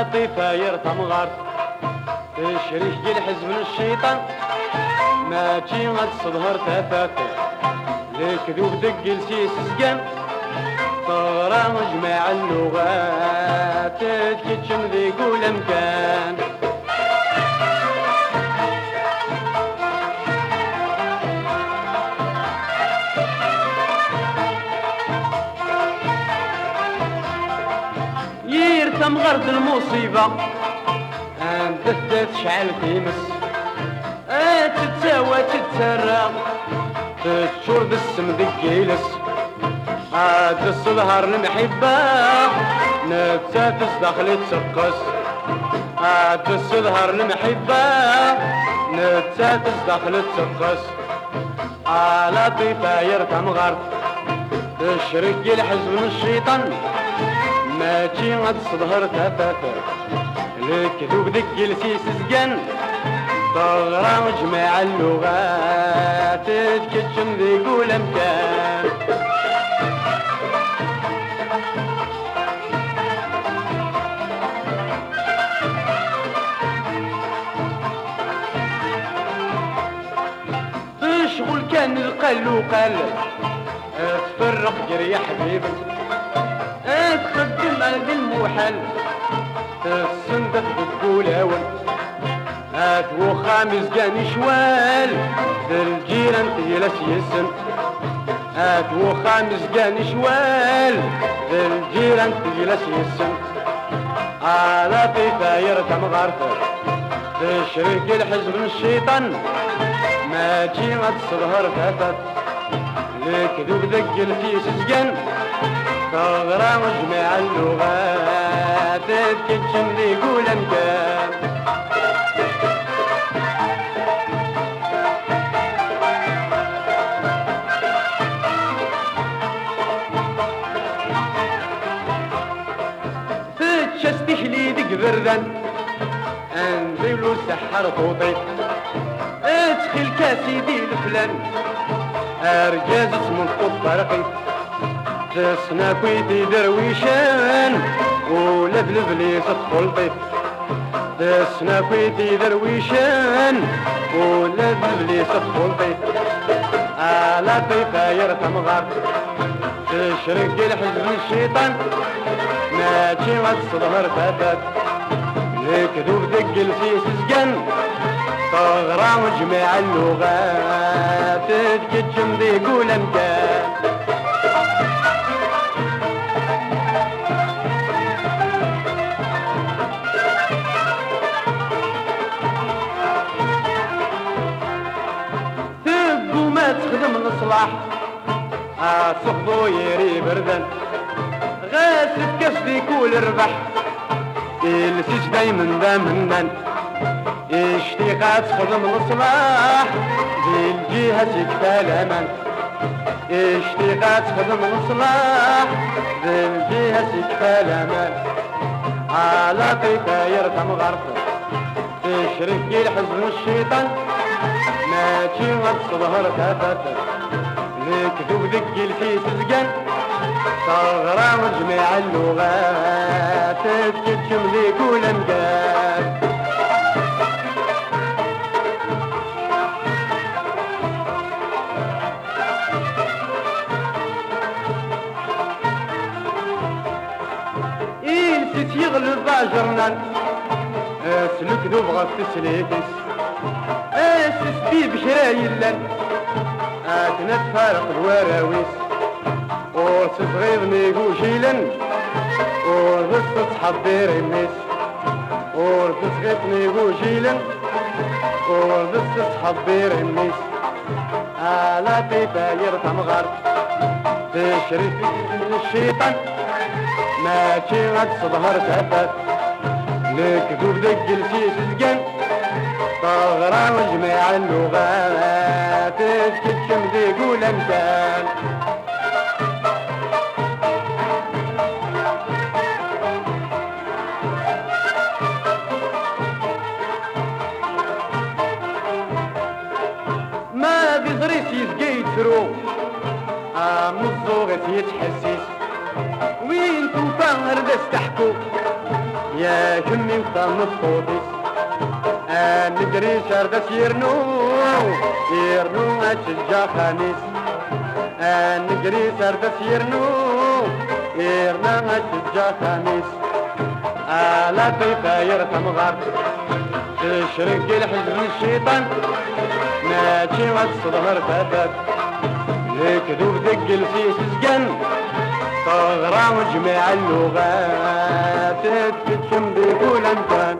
لطيفة يرتم غارت تشريك ديال حزب الشيطان ما تجي غتصدهر تفاتر الكذوب دق لسيس سقام طغرى مجمع اللغات تكتشم ذي كل مكان يرتم غرد المصيبة انت تشعل تيمس تتساوى تتسرى تشرب السم ذكيلس عاد الصهر المحبة نفسها تصدخل تسقس عاد الصهر المحبة نفسها تصدخل تسقس على طيفة يرتم غرد تشرك الحزب الشيطان ما تجي غد صدهر تفاتر الكذوب ذك لسيس سقان طغرى مجمع اللغات تكتشم ذي كل مكان تشغل كان القل وقل تفرق جري يا حبيبي تخدم على المحل السندة تقول اول وخامس كان شوال الجيران تجلس يسن وخامس كان شوال الجيران تجلس يسن على طيفة يرتم غارتر تشرك الحزب الشيطان ما تجي غتصدهر فتت الكذوب دق الفيس سقن طغرى مجمع اللغات تكتشم ذي كل مكان تشستح لي دق بردن انزلو السحر طوطي ادخل كاسيدي الفلان ارجاز اسمه الطبرقي تسنا كويتي درويشان ولبلب لي تدخل تسنا كويتي درويشان ولبلب لي تدخل على طيفة يرتم غار تشرق الحزب الشيطان ما تجي غتصدهر فتات الكذوب دق لسيس سقن طغرى مجمع اللغات تكتشم ذي كل مكان تبقوا ما تخدم الصلاح صحبو يري بردن غاسل كسبي كل ربح السيس دايما دامنا اشتيقات تخدم الصلاح ذي الجهة تكفى الأمان اشتيقات تخدم الصلاح ذي الجهة تكفى الأمان على طيفة يرتم غرفة تشرك الحزب الشيطان ما تجي غتصدهر تفاتر الكذوب ذك الفيس سقن طغرى مجمع اللغات تكتشم ذي كل مكان إلسيس يغلب باجرنا سلك ذوب غف تسليكس اسس بيه بشرايلن تنفرق الوراويس وتصغير نيقو جيلن وتصغير تحضير الناس وتصغير نيقو جيلن وتصغير تحضير الناس على طيفة يرتم غرب تشرف الشيطان ما تجي غتصدهر تفات الكذوب دق لسيس سقن طغرى مجمع اللغات تكتشم ذي كل مكان ما بيضريس يسقي يترو مزوغ يتحسس وين توفى هرد استحكو يا كمي وطن الصوتيس نجري سردس يرنو أشجع خميس نجري سردس يرنو أشجع خميس على طيطاير تمغر تشرق الحزن الشيطان ماشي والصدمر فتات الكذوب دق الفيس سجن تغرى وجميع اللغات تتشم بكل امكان